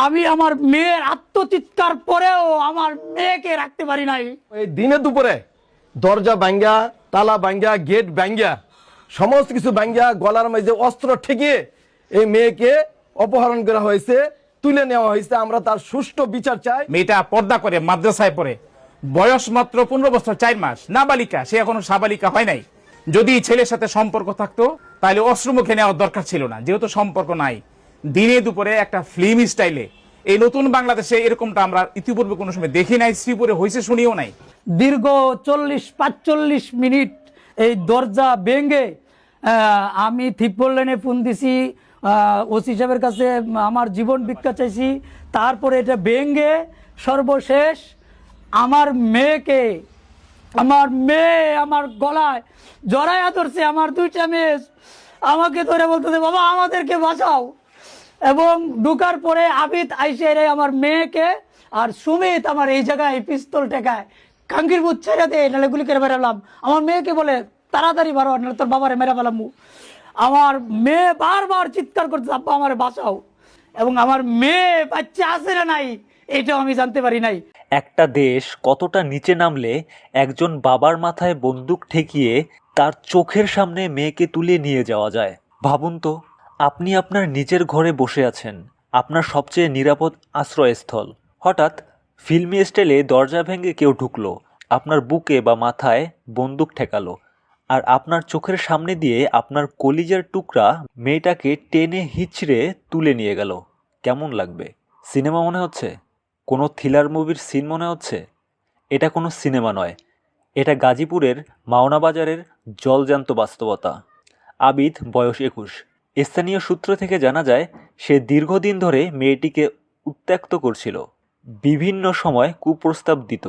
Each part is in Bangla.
আমি আমার মেয়ের আত্মচিৎকার পরেও আমার মেয়েকে রাখতে পারি নাই। এই দিনে দুপুরে দরজা ভাঙ্গা, তালা ভাঙ্গা, গেট ভাঙ্গা, সমস্ত কিছু ভাঙ্গা, গলার মাঝে অস্ত্র ঠেকিয়ে এই মেয়েকে অপহরণ করা হয়েছে, তুলে নেওয়া হয়েছে। আমরা তার সুষ্ঠু বিচার চাই। মেয়েটা পর্দা করে মাদ্রাসায় পড়ে, বয়স মাত্র 15 বছর 4 মাস, নাবালিকা, সে এখনো সাবালিকা হয় নাই। যদি ছেলের সাথে সম্পর্ক থাকতো তাহলে অশ্রুমুখে নেওয়ার দরকার ছিল না, যেহেতু সম্পর্ক নাই। দিনে দুপুরে একটা ফিল্ম স্টাইলে এই নতুন বাংলাদেশে এরকমটা আমরা ইতিপূর্বে কোনো সময় দেখি নাই, শ্রীপুরে হয়েছে শুনিও নাই। দীর্ঘ 40-45 মিনিট এই দরজা ভেঙে আমি থিপল লাইনে ফোন দিছি, ওসি সাহেবের কাছে আমার জীবন ভিক্ষা চাইছি। তারপরে এটা ভেঙে সর্বশেষ আমার মেয়েকে, আমার মেয়ে আমার গলায় জড়াইয়া ধরছে। আমার 2টা মেয়ে আমাকে ধরে বলতেছে, বাবা আমাদেরকে বাঁচাও। এবং ঢুকার পরে আবিদ আইসে আমার মেয়েকে আর সুমিত আমার এই জায়গায় পিস্তল টেকায় কাঙ্কির বুথ ছেড়ে দে, নাহলে গুলি করে বেরালাম। আমার মেয়েকে বলে তাড়াতাড়ি বাড়ো, নাহলে তোর বাবারে মেরে ফেলাম। আমার মেয়ে বারবার চিৎকার করতে, আব্বা আমারে বাঁচাও। এবং আমার মেয়ে বাচ্চা আছে না নাই এটাও আমি জানতে পারি নাই। একটা দেশ কতটা নিচে নামলে একজন বাবার মাথায় বন্দুক ঠেকিয়ে তার চোখের সামনে মেয়েকে তুলে নিয়ে যাওয়া যায়। ভাবুন তো, আপনি আপনার নিজের ঘরে বসে আছেন, আপনার সবচেয়ে নিরাপদ আশ্রয়স্থল। হঠাৎ ফিল্মি স্টাইলে দরজা ভেঙে কেউ ঢুকলো, আপনার বুকে বা মাথায় বন্দুক ঠেকালো, আর আপনার চোখের সামনে দিয়ে আপনার কলিজার টুকরা মেয়েটাকে টেনে হিচড়ে তুলে নিয়ে গেল। কেমন লাগবে? সিনেমা মনে হচ্ছে? কোনো থ্রিলার মুভির সিন মনে হচ্ছে? এটা কোনো সিনেমা নয়, এটা গাজীপুরের মাওনা বাজারের জলজ্যান্ত বাস্তবতা। আবিদ বয়স 21। স্থানীয় সূত্র থেকে জানা যায় সে দীর্ঘদিন ধরে মেয়েটিকে উত্ত্যক্ত করছিল, বিভিন্ন সময় কুপ্রস্তাব দিত।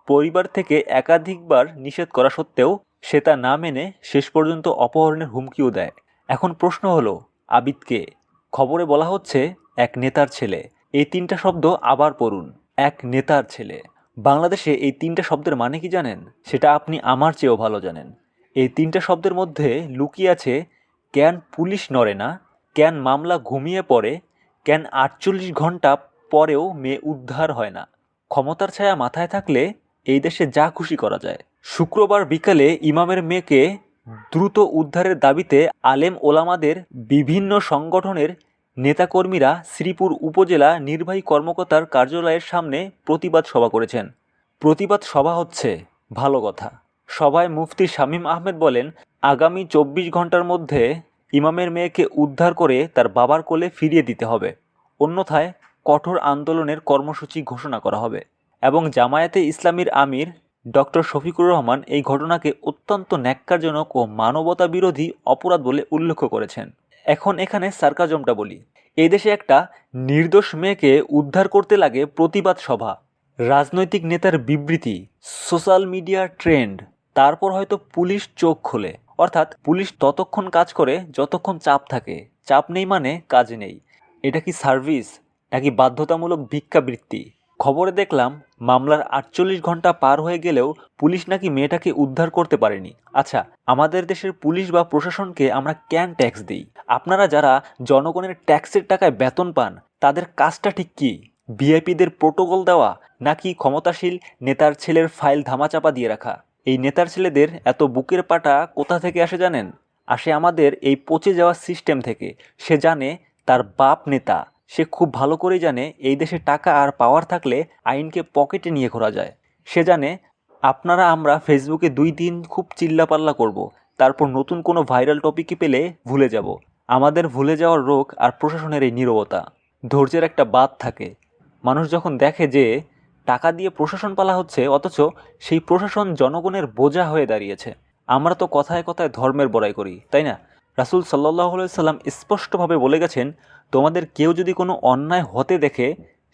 পরিবার থেকে একাধিকবার নিষেধ করা সত্ত্বেও সে তা না মেনে শেষ পর্যন্ত অপহরণের হুমকিও দেয়। এখন প্রশ্ন হলো, আবিদকে? খবরে বলা হচ্ছে এক নেতার ছেলে। এই 3টা শব্দ আবার পড়ুন, এক নেতার ছেলে। বাংলাদেশে এই 3টা শব্দের মানে কি জানেন? সেটা আপনি আমার চেয়েও ভালো জানেন। এই 3টা শব্দের মধ্যে লুকিয়ে আছে কেন পুলিশ নড়ে না, কেন মামলা ঘুমিয়ে পড়ে, কেন 48 ঘন্টা পরেও মেয়ে উদ্ধার হয় না। ক্ষমতার ছায়া মাথায় থাকলে এই দেশে যা খুশি করা যায়। শুক্রবার বিকালে ইমামের মেয়েকে দ্রুত উদ্ধারের দাবিতে আলেম ওলামাদের বিভিন্ন সংগঠনের নেতাকর্মীরা শ্রীপুর উপজেলা নির্বাহী কর্মকর্তার কার্যালয়ের সামনে প্রতিবাদ সভা করেছেন। প্রতিবাদ সভা হচ্ছে ভালো কথা। সভায় মুফতি শামীম আহমেদ বলেন, আগামী 24 ঘন্টার মধ্যে ইমামের মেয়েকে উদ্ধার করে তার বাবার কোলে ফিরিয়ে দিতে হবে, অন্যথায় কঠোর আন্দোলনের কর্মসূচি ঘোষণা করা হবে। এবং জামায়াতে ইসলামীর আমির ডক্টর শফিকুর রহমান এই ঘটনাকে অত্যন্ত ন্যাক্কারজনক ও মানবতা বিরোধী অপরাধ বলে উল্লেখ করেছেন। এখন এখানে সার্কাজমটা বলি। এই দেশে একটা নির্দোষ মেয়েকে উদ্ধার করতে লাগে প্রতিবাদ সভা, রাজনৈতিক নেতার বিবৃতি, সোশ্যাল মিডিয়ার ট্রেন্ড, তারপর হয়তো পুলিশ চোখ খোলে। অর্থাৎ পুলিশ ততক্ষণ কাজ করে যতক্ষণ চাপ থাকে, চাপ নেই মানে কাজ নেই। এটা কি সার্ভিস নাকি বাধ্যতামূলক ভিক্ষাবৃত্তি? খবরে দেখলাম মামলার 48 ঘন্টা পার হয়ে গেলেও পুলিশ নাকি মেয়েটাকে উদ্ধার করতে পারেনি। আচ্ছা, আমাদের দেশের পুলিশ বা প্রশাসনকে আমরা কেন ট্যাক্স দিই? আপনারা যারা জনগণের ট্যাক্সের টাকায় বেতন পান তাদের কাজটা ঠিক কি? ভিআইপিদের প্রোটোকল দেওয়া নাকি ক্ষমতাশীল নেতার ছেলের ফাইল ধামাচাপা দিয়ে রাখা? এই নেতার ছেলেদের এত বুকের পাটা কোথা থেকে আসে জানেন? আসে আমাদের এই পচে যাওয়া সিস্টেম থেকে। সে জানে তার বাপ নেতা, সে খুব ভালো করেই জানে এই দেশে টাকা আর পাওয়ার থাকলে আইনকে পকেটে নিয়ে ঘোরা যায়। সে জানে আপনারা আমরা ফেসবুকে 2 দিন খুব চিল্লাপাল্লা করব, তারপর নতুন কোনো ভাইরাল টপিকে পেলে ভুলে যাব। আমাদের ভুলে যাওয়ার রোগ আর প্রশাসনের এই নীরবতা। ধৈর্যের একটা বাঁধ থাকে। মানুষ যখন দেখে যে টাকা দিয়ে প্রশাসন পালা হচ্ছে, অথচ সেই প্রশাসন জনগণের বোঝা হয়ে দাঁড়িয়েছে। আমরা তো কথায় কথায় ধর্মের বড়াই করি, তাই না? রাসূল সাল্লাল্লাহু আলাইহি সাল্লাম স্পষ্টভাবে বলে গেছেন, তোমাদের কেউ যদি কোনো অন্যায় হতে দেখে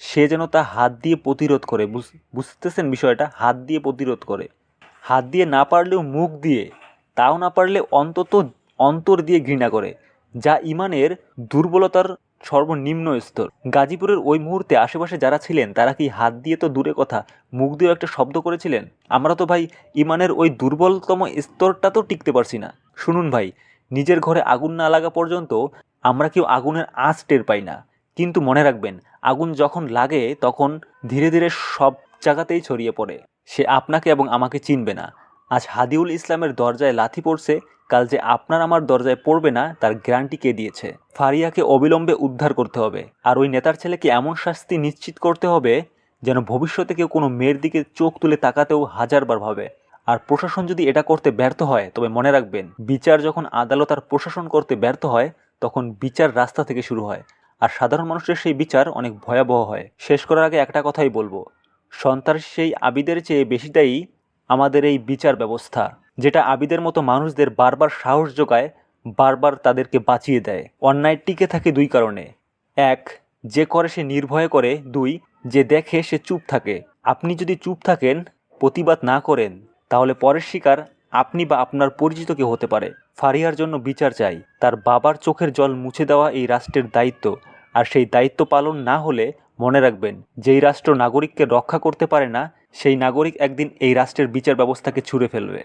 সে যেন তা হাত দিয়ে প্রতিরোধ করে। বুঝতেছেন বিষয়টা? হাত দিয়ে প্রতিরোধ করে। হাত দিয়ে না পারলেও মুখ দিয়ে, তাও না পারলে অন্তত অন্তর দিয়ে ঘৃণা করে, যা ইমানের দুর্বলতার সর্বনিম্ন স্তর। গাজীপুরের ওই মুহূর্তে আশেপাশে যারা ছিলেন তারা কি হাত দিয়ে তো দূরে কথা, মুখ দিয়েও একটা শব্দ করেছিলেন? আমরা তো ভাই ইমানের ওই দুর্বলতম স্তরটা তো টিকতে পারছি না। শুনুন ভাই, নিজের ঘরে আগুন না লাগা পর্যন্ত আমরা কেউ আগুনের আঁচ টের পাই না, কিন্তু মনে রাখবেন, আগুন যখন লাগে তখন ধীরে ধীরে সব জায়গাতেই ছড়িয়ে পড়ে। সে আপনাকে এবং আমাকে চিনবে না। আজ হাদিউল ইসলামের দরজায় লাথি পড়ছে, কাল যে আপনার আমার দরজায় পড়বে না তার গ্যারান্টি কে দিয়েছে? ফারিয়াকে অবিলম্বে উদ্ধার করতে হবে, আর ওই নেতার ছেলেকে এমন শাস্তি নিশ্চিত করতে হবে যেন ভবিষ্যতে কেউ কোনো মেয়ের দিকে চোখ তুলে তাকাতেও হাজারবার ভাবে। আর প্রশাসন যদি এটা করতে ব্যর্থ হয়, তবে মনে রাখবেন, বিচার যখন আদালত আর প্রশাসন করতে ব্যর্থ হয়, তখন বিচার রাস্তা থেকে শুরু হয়, আর সাধারণ মানুষের সেই বিচার অনেক ভয়াবহ হয়। শেষ করার আগে একটা কথাই বলবো, সন্ত্রাসী সেই আবিদের চেয়ে বেশি দায়ী আমাদের এই বিচার ব্যবস্থা, যেটা আবিদের মতো মানুষদের বারবার সাহস যোগায়, বারবার তাদেরকে বাঁচিয়ে দেয়। অন্যায় টিকে থাকে দুই কারণে: এক, যে করে সে নির্ভয়ে করে; দুই, যে দেখে সে চুপ থাকে। আপনি যদি চুপ থাকেন, প্রতিবাদ না করেন, তাহলে পরের শিকার আপনি বা আপনার পরিচিত কেউ হতে পারে। ফারিয়ার জন্য বিচার চাই। তার বাবার চোখের জল মুছে দেওয়া এই রাষ্ট্রের দায়িত্ব, আর সেই দায়িত্ব পালন না হলে মনে রাখবেন, যেই রাষ্ট্র নাগরিককে রক্ষা করতে পারে না, সেই নাগরিক একদিন এই রাষ্ট্রের বিচার ব্যবস্থাকে ছুঁড়ে ফেলবে।